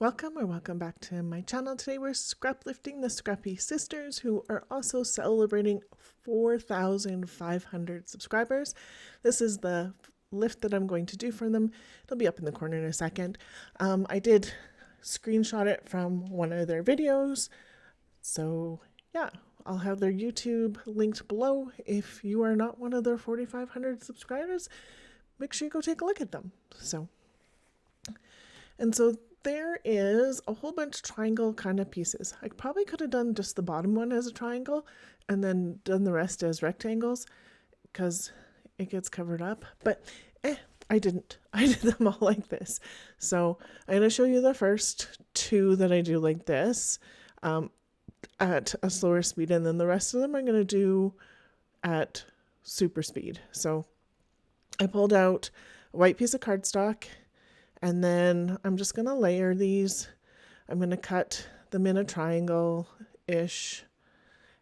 Welcome back to my channel. Today we're scraplifting the Scrappy sisters, who are also celebrating 4,500 subscribers. This is the lift that I'm going to do for them. It'll be up in the corner in a second. I did screenshot it from one of their videos, so yeah, I'll have their YouTube linked below. If you are not one of their 4,500 subscribers, make sure you go take a look at them. So there is a whole bunch of triangle kind of pieces. I probably could have done just the bottom one as a triangle and then done the rest as rectangles because it gets covered up. But I didn't. I did them all like this. So I'm going to show you the first two that I do like this at a slower speed. And then the rest of them I'm going to do at super speed. So I pulled out a white piece of cardstock. And then I'm just going to layer these. I'm going to cut them in a triangle-ish.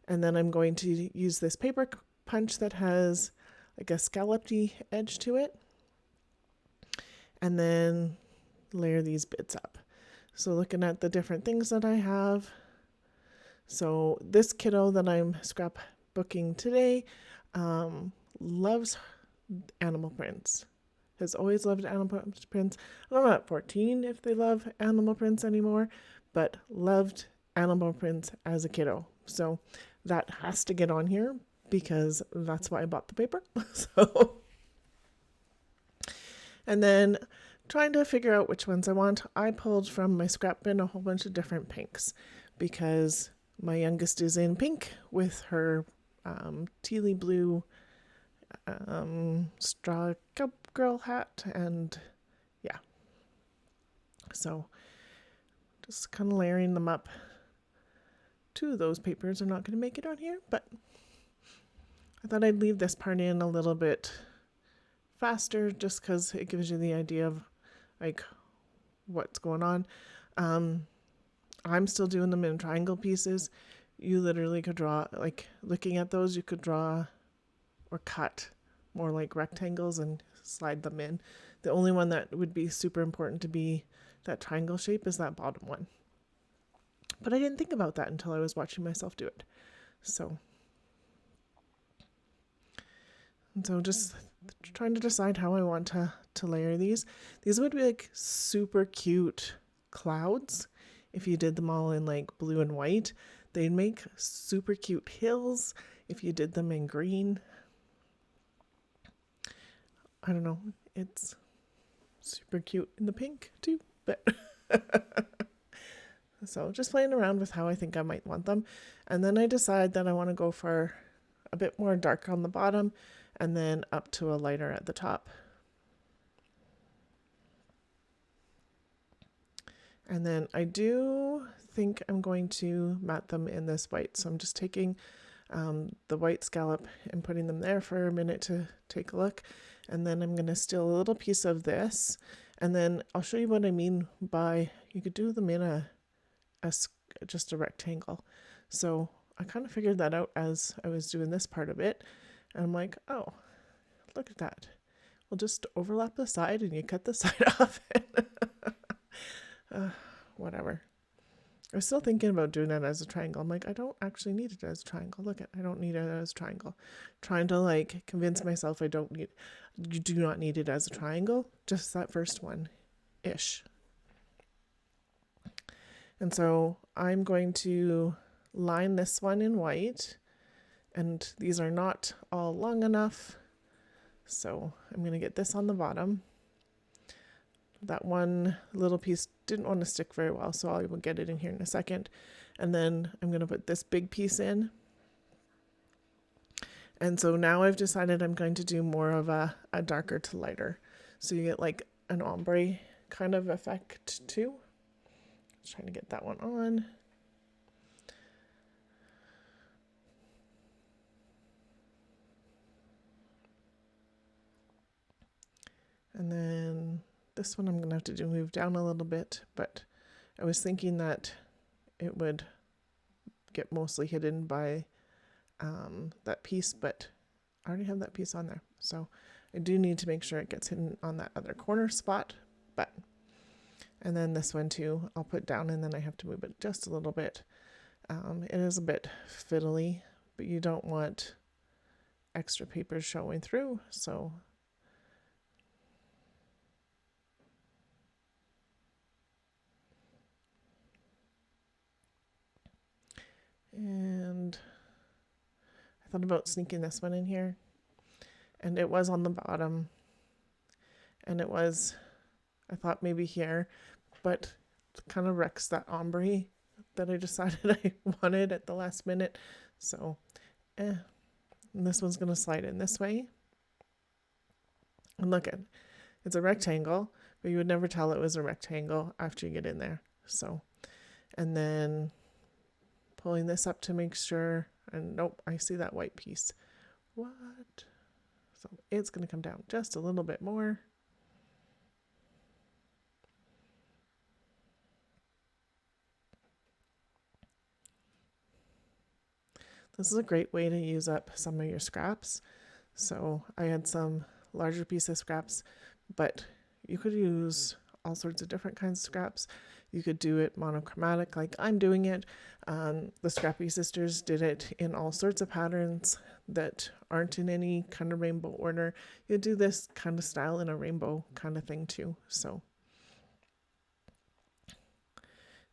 And then I'm going to use this paper punch that has like a scallopy edge to it. And then layer these bits up. So looking at the different things that I have. So this kiddo that I'm scrapbooking today loves animal prints. Has always loved animal prints. I don't know at 14 if they love animal prints anymore, but loved animal prints as a kiddo. So that has to get on here because that's why I bought the paper. And then trying to figure out which ones I want, I pulled from my scrap bin a whole bunch of different pinks because my youngest is in pink with her tealy blue straw cup girl hat, and yeah, so just kind of layering them up. Two of those papers are not going to make it on here, but I thought I'd leave this part in a little bit faster just because it gives you the idea of like what's going on. I'm still doing them in triangle pieces. You literally could draw, like looking at those, you could draw or cut more like rectangles and slide them in. The only one that would be super important to be that triangle shape is that bottom one. But I didn't think about that until I was watching myself do it. So just trying to decide how I want to layer these. These would be like super cute clouds if you did them all in like blue and white. They'd make super cute hills if you did them in green. I don't know, it's super cute in the pink too, but so just playing around with how I think I might want them. And then I decide that I want to go for a bit more dark on the bottom and then up to a lighter at the top. And then I do think I'm going to mat them in this white. So I'm just taking the white scallop and putting them there for a minute to take a look. And then I'm going to steal a little piece of this. And then I'll show you what I mean by you could do them in just a rectangle. So I kind of figured that out as I was doing this part of it. And I'm like, oh, look at that. We'll just overlap the side and you cut the side off. Whatever. I was still thinking about doing it as a triangle. I'm like, I don't actually need it as a triangle. Look at, I don't need it as a triangle. Trying to like convince myself you do not need it as a triangle. Just that first one ish. And so I'm going to line this one in white, and these are not all long enough. So I'm going to get this on the bottom. That one little piece didn't want to stick very well, so I will get it in here in a second. And then I'm going to put this big piece in. And so now I've decided I'm going to do more of a darker to lighter. So you get like an ombre kind of effect too. Just trying to get that one on. And then this one I'm going to have to move down a little bit, but I was thinking that it would get mostly hidden by that piece, but I already have that piece on there. So I do need to make sure it gets hidden on that other corner spot, but And then this one too, I'll put down and then I have to move it just a little bit. It is a bit fiddly, but you don't want extra papers showing through, so and I thought about sneaking this one in here, and it was on the bottom, and it was, I thought maybe here, but it kind of wrecks that ombre that I decided I wanted at the last minute. So, and this one's going to slide in this way. And look at, it's a rectangle, but you would never tell it was a rectangle after you get in there. So, and then pulling this up to make sure, and nope, I see that white piece. What? So it's going to come down just a little bit more. This is a great way to use up some of your scraps. So I had some larger piece of scraps, but you could use all sorts of different kinds of scraps. You could do it monochromatic like I'm doing it. The Scrappy Sisters did it in all sorts of patterns that aren't in any kind of rainbow order. You do this kind of style in a rainbow kind of thing too. So,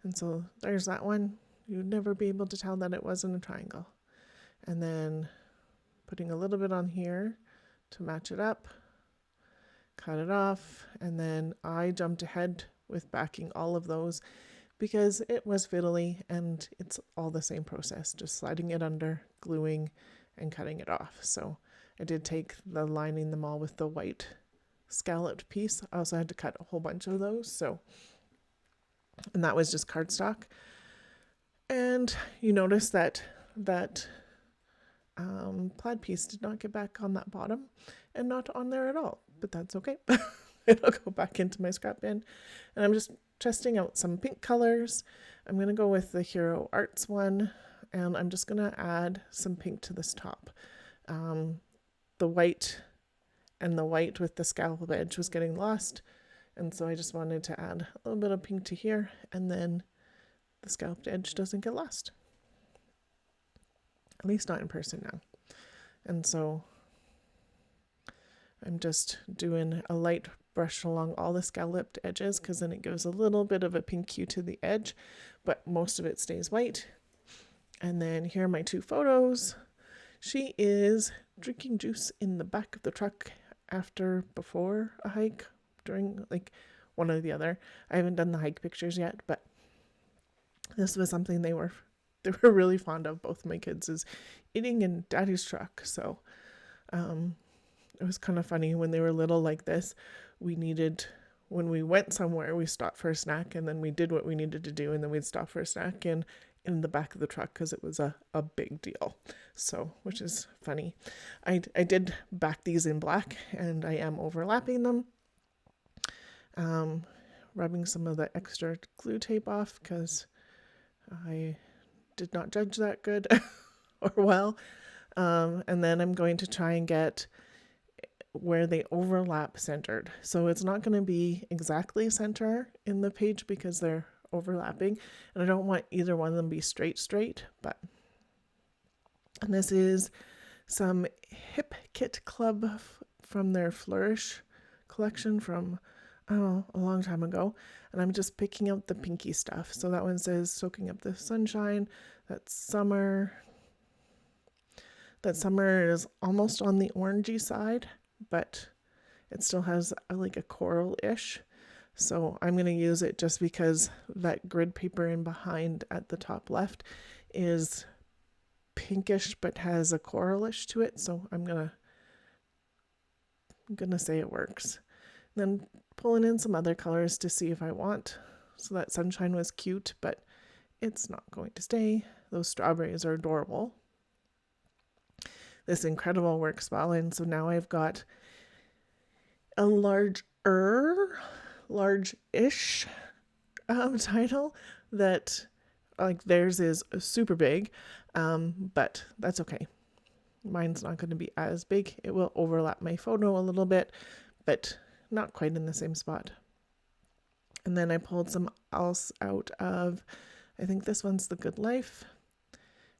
and so there's that one. You'd never be able to tell that it wasn't a triangle. And then putting a little bit on here to match it up, cut it off, and then I jumped ahead with backing all of those because it was fiddly and it's all the same process, just sliding it under, gluing, and cutting it off. So I did take the lining them all with the white scalloped piece. I also had to cut a whole bunch of those. So, and that was just cardstock. And you notice that plaid piece did not get back on that bottom and not on there at all, but that's okay. It'll go back into my scrap bin. And I'm just testing out some pink colors. I'm going to go with the Hero Arts one, and I'm just going to add some pink to this top. The white and the white with the scallop edge was getting lost, and so I just wanted to add a little bit of pink to here, and then the scalloped edge doesn't get lost. At least not in person now. And so I'm just doing a light brush along all the scalloped edges because then it gives a little bit of a pink hue to the edge, but most of it stays white. And then here are my two photos. She is drinking juice in the back of the truck before a hike, during like one or the other. I haven't done the hike pictures yet, but this was something they were really fond of, both my kids, is eating in daddy's truck. So it was kind of funny when they were little like this. When we went somewhere, we stopped for a snack, and then we did what we needed to do, and then we'd stop for a snack in the back of the truck because it was a big deal. So, which is funny. I did back these in black, and I am overlapping them. Rubbing some of the extra glue tape off because I did not judge that good or well. And then I'm going to try and get where they overlap centered. So it's not going to be exactly center in the page because they're overlapping, and I don't want either one of them to be straight, but, and this is some Hip Kit Club from their Flourish collection from, a long time ago, and I'm just picking out the pinky stuff. So that one says soaking up the sunshine. That summer is almost on the orangey side, but it still has like a coral-ish. So I'm going to use it just because that grid paper in behind at the top left is pinkish but has a coralish to it. So I'm gonna say it works. And then pulling in some other colors to see if I want. So that sunshine was cute, but it's not going to stay. Those strawberries are adorable. This incredible works well, and so now I've got a large-ish title that, like, theirs is super big, but that's okay. Mine's not going to be as big. It will overlap my photo a little bit, but not quite in the same spot. And then I pulled some else out of, I think this one's The Good Life.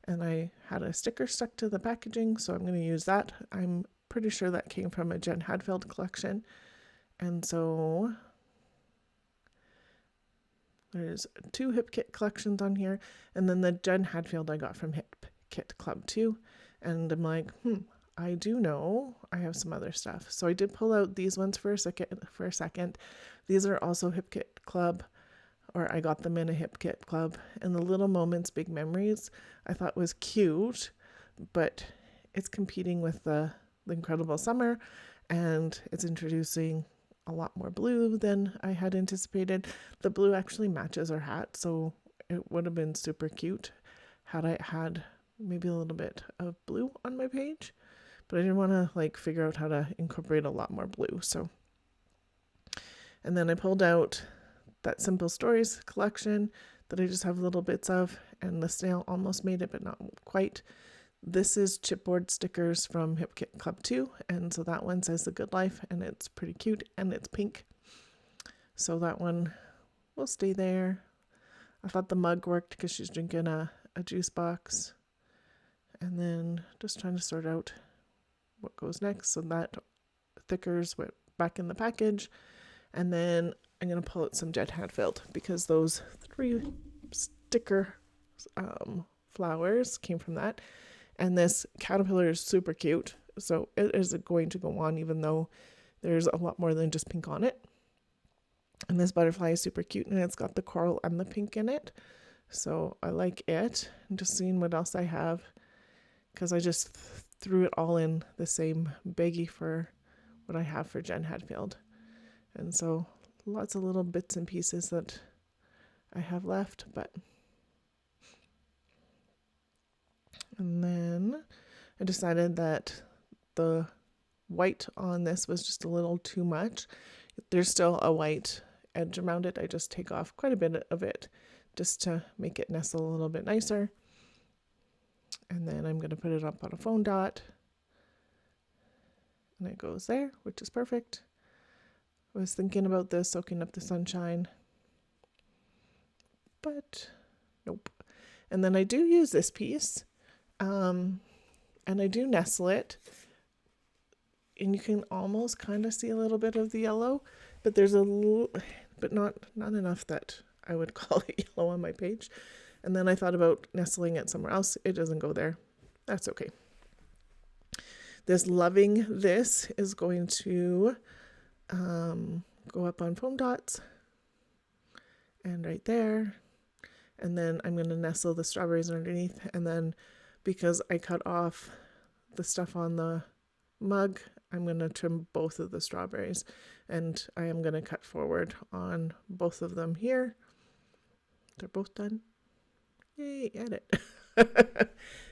And I had a sticker stuck to the packaging, so I'm going to use that. I'm pretty sure that came from a Jen Hadfield collection. And so there's 2 Hip Kit collections on here. And then the Jen Hadfield I got from Hip Kit Club too. And I'm like, I do know I have some other stuff. So I did pull out these ones for a second. These are also Hip Kit Club, or I got them in a Hip Kit Club. And the Little Moments, Big Memories I thought was cute, but it's competing with the Incredible Summer, and it's introducing a lot more blue than I had anticipated. The blue actually matches our hat, so it would have been super cute had I had maybe a little bit of blue on my page, but I didn't want to like figure out how to incorporate a lot more blue. So, and then I pulled out that Simple Stories collection that I just have little bits of, and the snail almost made it, but not quite. This is chipboard stickers from Hip Kit Club 2, and so that one says The Good Life, and it's pretty cute, and it's pink. So that one will stay there. I thought the mug worked because she's drinking a juice box. And then just trying to sort out what goes next. So that thickers went back in the package. And then I'm going to pull out some Jen Hadfield because those 3 sticker flowers came from that. And this caterpillar is super cute. So it is going to go on even though there's a lot more than just pink on it. And this butterfly is super cute, and it's got the coral and the pink in it. So I like it. I'm just seeing what else I have, because I just threw it all in the same baggie for what I have for Jen Hadfield. And so lots of little bits and pieces that I have left, and then I decided that the white on this was just a little too much. There's still a white edge around it. I just take off quite a bit of it just to make it nestle a little bit nicer. And then I'm going to put it up on a foam dot. And it goes there, which is perfect. I was thinking about this, soaking up the sunshine. But nope. And then I do use this piece. And I do nestle it. And you can almost kind of see a little bit of the yellow. But there's a little, but not enough that I would call it yellow on my page. And then I thought about nestling it somewhere else. It doesn't go there. That's okay. This Loving This is going to go up on foam dots. And right there. And then I'm going to nestle the strawberries underneath. And then because I cut off the stuff on the mug, I'm going to trim both of the strawberries. And I am going to cut forward on both of them here. They're both done. Yay, edit.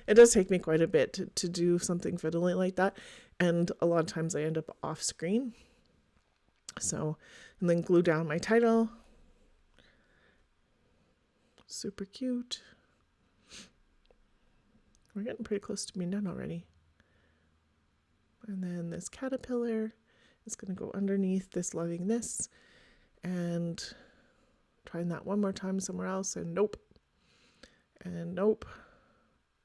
It does take me quite a bit to do something fiddly like that. And a lot of times I end up off screen. So, and then glue down my title. Super cute. We're getting pretty close to being done already. And then this caterpillar is going to go underneath this Loving This. And trying that one more time somewhere else, and nope. And nope.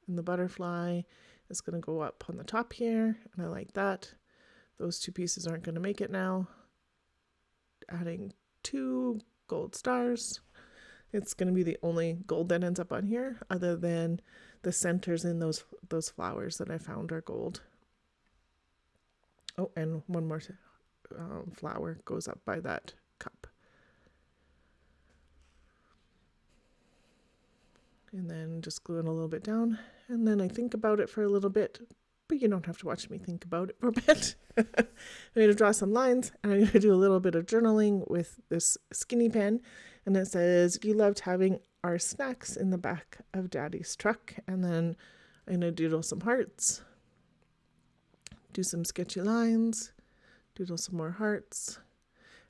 And the butterfly is going to go up on the top here, and I like that. Those 2 pieces aren't going to make it now. Adding 2 gold stars. It's going to be the only gold that ends up on here, other than the centers in those flowers that I found are gold. Oh, and one more flower goes up by that cup. And then just glue it a little bit down. And then I think about it for a little bit, but you don't have to watch me think about it for a bit. I'm going to draw some lines, and I'm going to do a little bit of journaling with this skinny pen. And it says, "You loved having our snacks in the back of Daddy's truck." And then I'm going to doodle some hearts, do some sketchy lines, doodle some more hearts.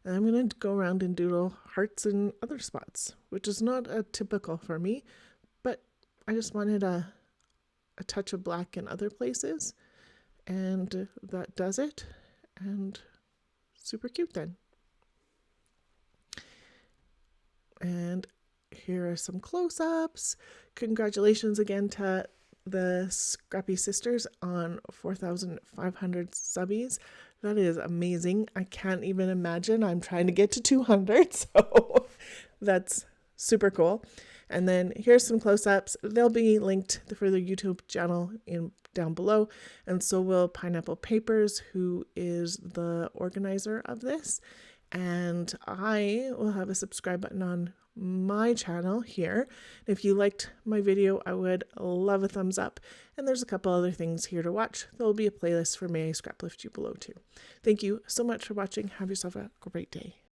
And I'm going to go around and doodle hearts in other spots, which is not a typical for me, but I just wanted a touch of black in other places, and that does it, and super cute then. And here are some close-ups. Congratulations again to the Scrappy Sisters on 4,500 subbies. That is amazing. I can't even imagine. I'm trying to get to 200, so that's super cool. And then here's some close-ups. They'll be linked for the YouTube channel down below, and so will Pineapple Papers, who is the organizer of this. And I will have a subscribe button on my channel here. If you liked my video, I would love a thumbs up. And there's a couple other things here to watch. There will be a playlist for May I Scraplift You below too. Thank you so much for watching. Have yourself a great day.